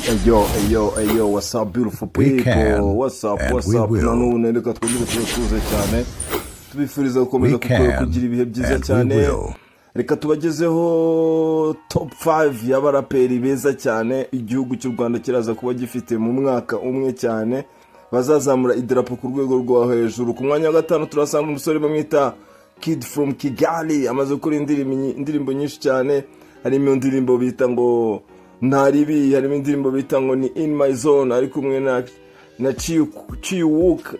Hey yo, what's up beautiful people? What's up? None reka twongere tuze cyane. Tubifuriza gukomeza kugira ibihe byiza cyane. Reka tubagezeho top 5 y'abaraperi beza cyane igihugu cy'u Rwanda kiraza kuba gifite mu mwaka umwe cyane. Bazazamura idarapo ku rwego rwa hejuru. Ku mwanya wa gatanu turasanga umusore bamwita Kid from Kigali, amaze gukora indirimbo nyinshi cyane. Harimo indirimbo bita ngo Ntaribi, harimo indirimbo bita ngo ni In My Zone, ari kumwe na Chiwuk.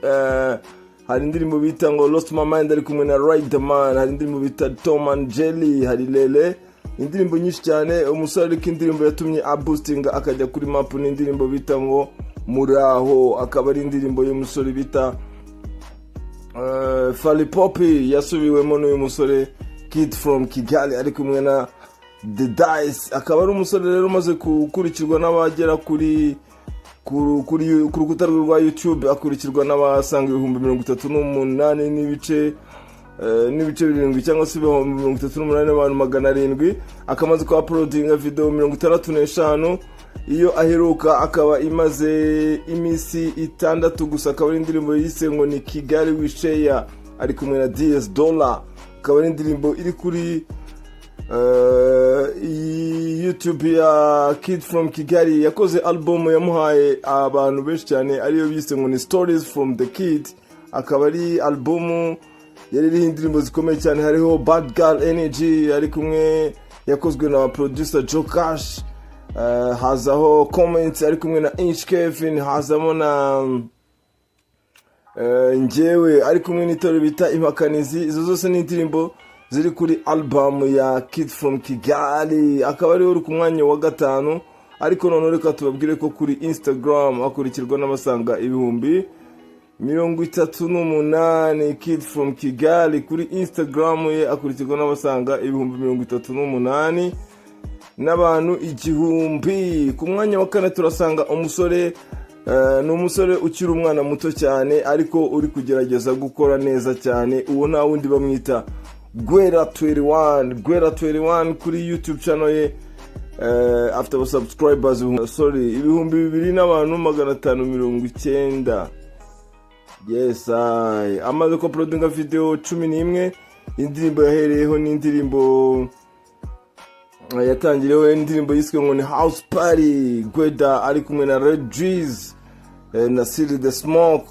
Hari indirimbo bita ngo Lost My Mind, ari kumwe na Riderman. Hari indirimbo bita Tom and Jelly, hari Lele. Indirimbo nyinshi cyane. Umusore ariko indirimbo yatumye aboostinga akajya kuri map ni indirimbo bita ngo Muraho, akaba ari indirimbo y'umusore bita Fally Poppy, yasubiwemo n'uyu musore Kid from Kigali ari kumwe na The Dice. Akaba ari umusore rero umaze gukurikirwa n'abagera kuri rukuta rwa YouTube, akurikirwa n'abasanga 38 n'ibice 7 cyangwa se 38 abantu 700. Akamaze ku uploadinga video 65. Iyo aheruka akaba imaze imisi 6 gusa. Akaba ari indirimbo yise ngo ni Kigali Wishare, ari kumwe na DS Dollar. Akaba ari indirimbo iri kuri YouTube ya Kid from Kigali. Yakoze album yamuhaye abantu benshi cyane, ariyo bise ngo ni Stories from the Kid. Akaba ari album yari indirimbo zikomeye cyane. Hariho Bad Girl Energy, ari kumwe yakozwe na producer Joe Cash. Hazaho Comments, ari kumwe na Inch Kevin. Hazamo na Njyewe, ari kumwe n'itoro bita Impakanizi. Izo zose ni indirimbo ziri kuri album ya Kid from Kigali. Akaba ari uri ku mwanya wa gatanu. Ariko none reka tubabwire ko kuri Instagram akurikirwa n'abasanga 38,000 Kid from Kigali. Kuri Instagram ye akurikirwa n'abasanga 38,000 n'abantu 1,000. Ku mwanya wa kane turasanga umusore n'umusore ukiri umwana muto cyane ariko uri kugerageza gukora neza cyane. Uwo nta wundi bamwita Gwera 21 kuri YouTube channel ye. After subscribers 2,000 n'abantu 590. Yes, amaze ko uploadinga video 11. Indirimbo yahereyeho ni indirimbo yatangireho indirimbo yiswe ngo ni House Party. Gweda ari kumwe na Red Drees na Silly the Smoke.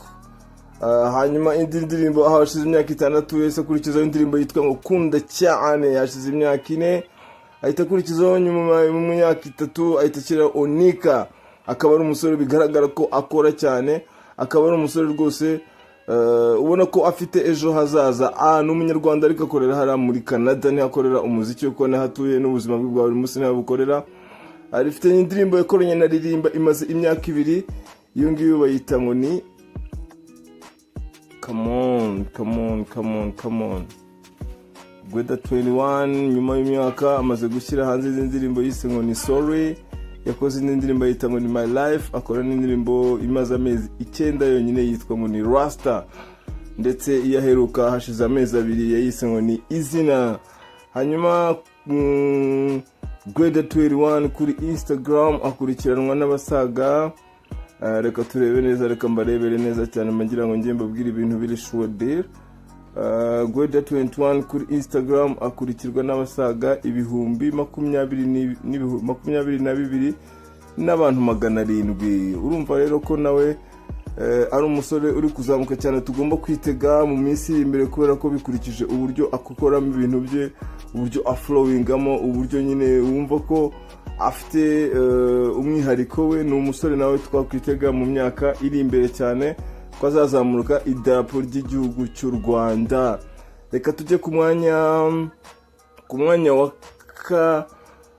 Hanyuma indi ndirimbo aho hashize imyaka 6 yese kurikizaho indirimbo yitwa ngo Kunda Cyane. Hashize imyaka 4 ahita kurikizaho nyuma mu myaka 3 ahita kira Onika. Akaba ari umusore bigaragara ko akora cyane. Akaba ari umusore rwose ubona ko afite ejo hazaza. N'umunyarwanda ariko akorera hara muri Canada, ni akorera umuziki uko nahatuye n'ubuzima bwe bwa buri munsi nabukorera. Arifite indirimbo yakoranye na Ririmba imaze imyaka 2. Iyo ngiyo bayita ngo ni Come on. Gweda 21 nyuma y'imyaka amaze gushyira hanze indirimbo yise ngo ni Sorry. Yakoze indirimbo yita ngo ni My Life. Akora n'indirimbo imaze amezi 9 yonyine yitwa ngo ni Rasta. Ndetse iyaheruka hashize amezi 2 yayise ngo ni Izina. Hanyuma Gweda 21 kuri Instagram akurikiranwa n'abasaga reka turebe neza, reka mbarebere neza cyane mangira ngo ngiye mbabwira ibintu biri sure deal. Gweda 21 kuri Instagram akurikirwa n'abasaga 22,022 n'abantu 700. Urumva rero ko nawe ari umusore uri kuzamuka cyane, tugomba kwitega mu minsi imbere kubera ko bikurikije uburyo akokoramo ibintu bye, uburyo aflowingamo, uburyo nyine wumva ko afite umwihariko we. Ni umusore nawe twakwitega mu myaka iri imbere cyane ko azazamuruka idarapo ry'igihugu cy'u Rwanda. Reka tujye ku mwanya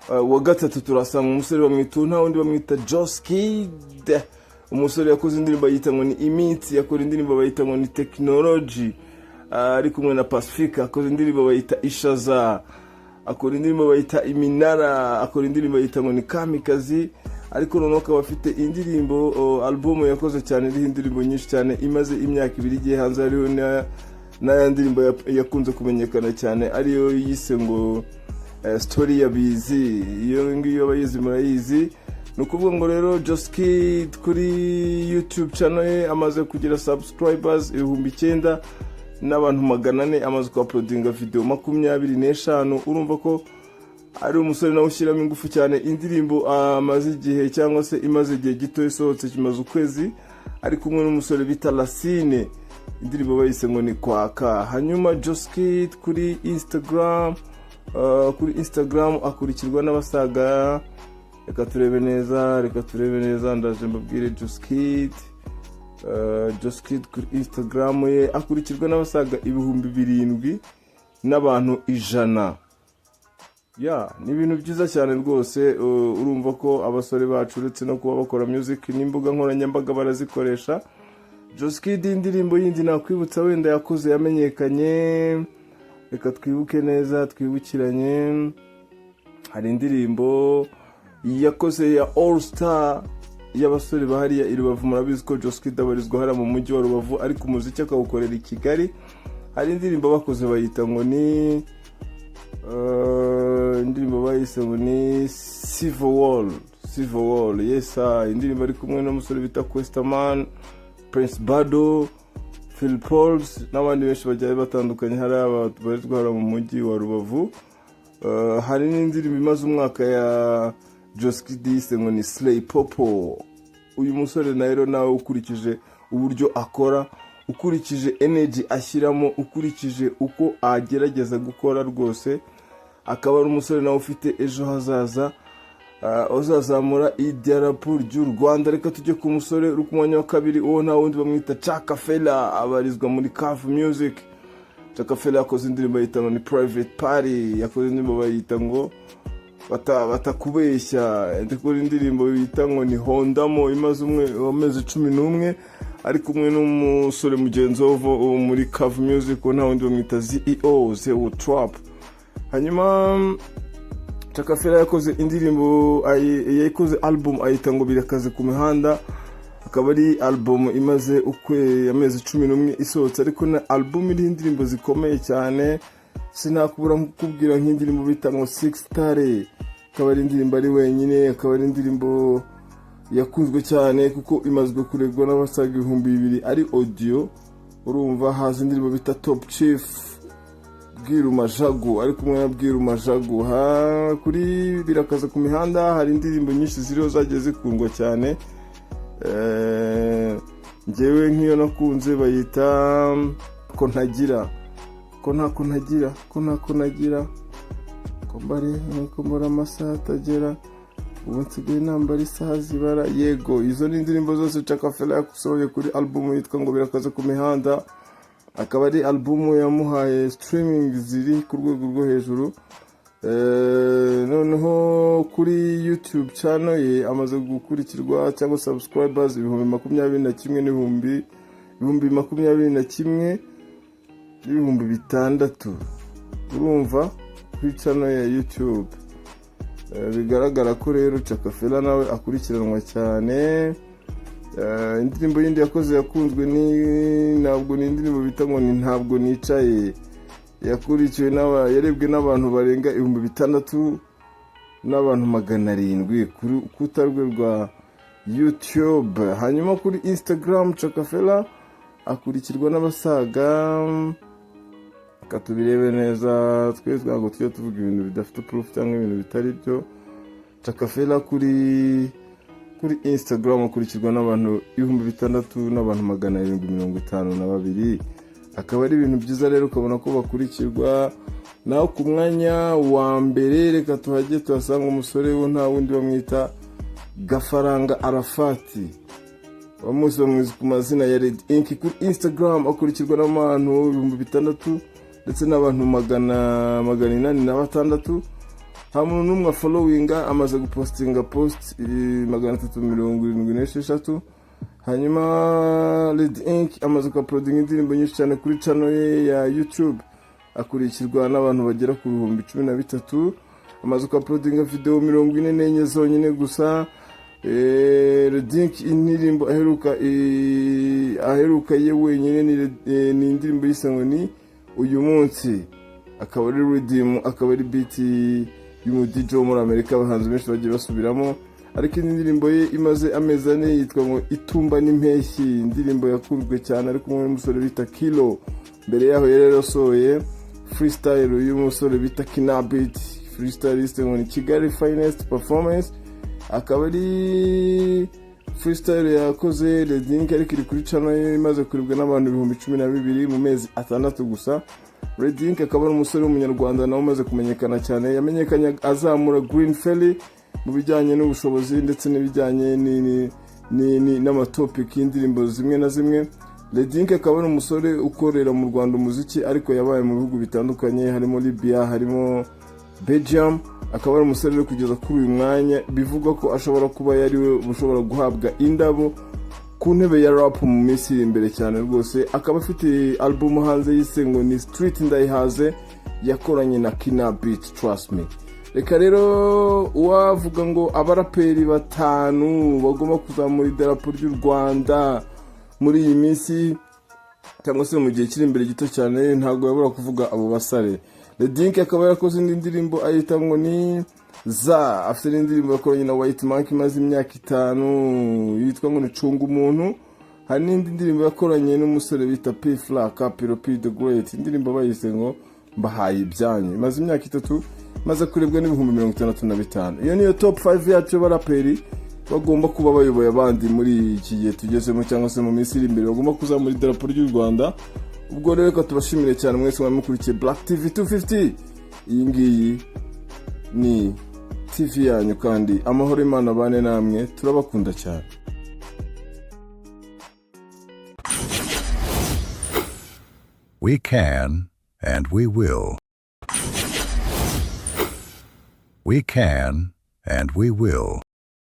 wa gatatu turasanga umusore bamwita nta wundi bamwita Joskid. Umusore yakoze indirimbo yita ngo ni Imitsi, yakora indirimbo bayita ngo ni Technology, ari kumwe na Pacifica. Akora indirimbo bayita Ishaza, akora indirimbo bayita Iminara, akora indirimbo bayita ngo ni Kamikazi. Ariko noneho akaba afite indirimbo album yakoze cyane, iri indirimbo nyinshi cyane imaze imyaka 2 igiye hanze. Hariho na ndirimbo yakunze kumenyekana cyane ariyo yise ngo Story ya Bizi. Iyo ngiyo bayizi murayizi. nukuvuga ngo rero Joskid kuri YouTube channel ye amaze kugira subscribers 9,000 n'abantu 400, amaze ku uploadinga video 25. urumva ko ari umusore nawe ushyiramo ingufu cyane. Indirimbo amaze igihe cyangwa se imaze igihe gito isohotse, kimaze ukwezi, ari kumwe n'umusore bita Lasine, indirimbo bayise ngo ni kwaka. Hanyuma Joskid kuri Instagram akurikirwa n'abasaga, reka turebe neza ndaje mbabwire Joskid kuri Instagram ye akurikirwa n'abasaga 7,000 n'abantu 100. ni ibintu byiza cyane rwose. Urumva ko abasore bacu uretse no kuba bakora music n'imbuga nkoranyambaga barazikoresha. Joskid indirimbo yindi nakwibutsa wenda yakoze yamenyekanye, reka twibuke neza, twibukiranye. Hari indirimbo yakoze ya All Star y'abasore bahariya i Rubavu. Murabizi ko Joskid abarizwa hara mu mujyi wa Rubavu, ariko umuziki akawukorera i Kigali. Hari indirimbo bakoze bayita ngo ni indirimbo bayise ngo ni Civil Wall. Yes, indirimbo ari kumwe n'umusore bita Questaman, Prince Bado, Phil Pauls n'abandi benshi bagiye batandukanye hari ababarizwa hara mu mujyi wa Rubavu. Hari n'indirimbo imaze umwaka ya Joskid yise ngo ni Slay Popo. Uyu musore nayo nawe ukurikije uburyo akora, ukurikije energy ashyiramo, ukurikije uko agerageza gukora rwose, akaba ari umusore nawe ufite ejo hazaza, uzazamura idarapo ry'u Rwanda. Reka tujye ku musore uri ku mwanya wa kabiri, uwo nta wundi bamwita Chaka Fella, abarizwa muri Caf Music. Chaka Fella yakoze indirimbo yita ngo ni Private Party, yakoze indirimbo bayita ngo batakubeshya, ndikora indirimbo yita ngo ni Hondamo, imaze amezi 11, ari kumwe n'umusore mugenzi wo muri Caf Music, nta wundi bamwita CEO Zeo Trap. Hanyuma Chaka Fella yakoze indirimbo, yakoze album ayita ngo Birakaze ku mihanda, akaba ari album imaze amezi 11 isohotse, ariko na album iri indirimbo zikomeye cyane. Sinakubura kukubwira nk'indirimbo bita ngo 6 Star, akaba ari indirimbo ari wenyine, akaba ari indirimbo yakunzwe cyane kuko imazwe kuregwa n'abasaga 2,000 ari audio. Urumva haza indirimbo bita Top Chief, Bwiru Majagu, ari kumwe na Bwiru Majagu. Kuri Birakaza ku mihanda hari indirimbo nyinshi ziriho zagiye zikundwa cyane. Njyewe nk'iyo nakunze bayita ko ntagira ko mbara amasaha atagera, ubu nsigaye nambara isaha zibara. Yego, izo ni indirimbo zose Chaka Fella yasohoye kuri album yitwa ngo Birakaza ku mihanda, akaba ari album yamuhaye streaming ziri ku rwego rwo hejuru. Noneho kuri YouTube channel ye amaze gukurikirwa cyangwa subscribers 21,000 n'ibihumbi 6,000. urumva kuri channel ya YouTube. Bigaragara ko rero Chaka Fella nawe akurikiranwa cyane. Indirimbo yindi yakoze yakunzwe ntabwo ni indirimbo bita ngo ni ntabwo nicaye, yakurikiwe yarebwe n'abantu barenga 6,000 n'abantu 700 kuri urukuta rwe rwa YouTube. Hanyuma kuri Instagram Chaka Fella akurikirwa n'abasaga, katubirebe neza twese ntabwo tujya tuvuga ibintu bidafite proof cyangwa ibintu bitari byo. Chaka Fella kuri Instagram akurikirwa n'abantu 6,000 n'abantu 752. Akaba ari ibintu byiza rero, ukabona ko bakurikirwa. Naho ku mwanya wa mbere reka tuhajye tuhasanga umusore wo nta wundi bamwita Gafaranga Arafati, bamuzi bamwiza ku mazina ya Red Ink. Kuri Instagram akurikirwa n'abantu 6,000 ndetse n'abantu 886. nta muntu n'umwe followinga, amaze gupostinga post 376. Hanyuma Red Ink amaze uploading indirimbo nyinshi cyane kuri channel ye ya YouTube, akurikirwa n'abantu bagera ku 13,000. Amaze uploading video 44 zonyine gusa. Red Ink indirimbo aheruka ye wenyine ni indirimbo yisangwa ni uyu munsi, akaba ari rhythm, akaba ari beat y'umu DJ wo muri Amerika, abahanzi benshi bagiye basubiramo. ariko indi ndirimbo ye imaze amezi ane yitwa ngo Itumba n'impeshyi, indirimbo yakunzwe cyane ari kumwe n'umusore bita Kilo. Mbere yaho yari yarasohoye freestyle y'umusore bita Kinabit, freestylist ngo ni Kigali Finest Performance, akaba ari freestyle yakoze Redink ariko iri kuri channel ye imaze kuribwa n'abantu 12,000 mu mezi 6 gusa. Redink akaba ari umusore w'umunyarwanda nawe umaze kumenyekana cyane, yamenyekanye azamura Green Fairy mu bijyanye n'ubushobozi ndetse n'ibijyanye n'amatopic y'indirimbo zimwe na zimwe. Redink akaba ari umusore ukorera mu Rwanda umuziki ariko yabaye mu bihugu bitandukanye harimo Libya, harimo Belgium. Akaba ari umusore uri kugeza kuri uyu mwanya bivugwa ko ashobora kuba yariwe ushobora guhabwa indabo ku ntebe ya rap mu minsi iri imbere cyane rwose. Akaba afite album hanze yise ngo ni Street Ndayihaze yakoranye na Kinabit, Trust Me. Reka rero wavuga ngo abaraperi 5 bagomba kuzamura idarapo ry'u Rwanda muri iyi minsi cyangwa se mu gihe kiri imbere gito cyane, ntabwo yabura kuvuga abo basare. Redink akaba yarakoze indi ndirimbo ayita ngo ni Za, afite n'indirimbo yakoranye na White Monkey imaze imyaka 5 yitwa ngo ni Cunga Umuntu. Hari n'indi ndirimbo yakoranye n'umusore bita P Fla, Capiro P The Great, indirimbo bayise ngo Mbahaye Ibyanyu, imaze imyaka 3, maze kurebwa n'ibihumbi 65. Iyo niyo top 5 yacu baraperi bagomba kuba bayoboye abandi muri iki gihe tugezemo cyangwa se mu minsi iri imbere bagomba kuzamura idarapo ry'u Rwanda. Ubwo rero ko tubashimire cyane mwese mwamukurikiye Black TV 250. Iyi ngiyi ni TV yanyu kandi amahoro Imana bane namwe, turabakunda cyane. We can and we will. We can and we will.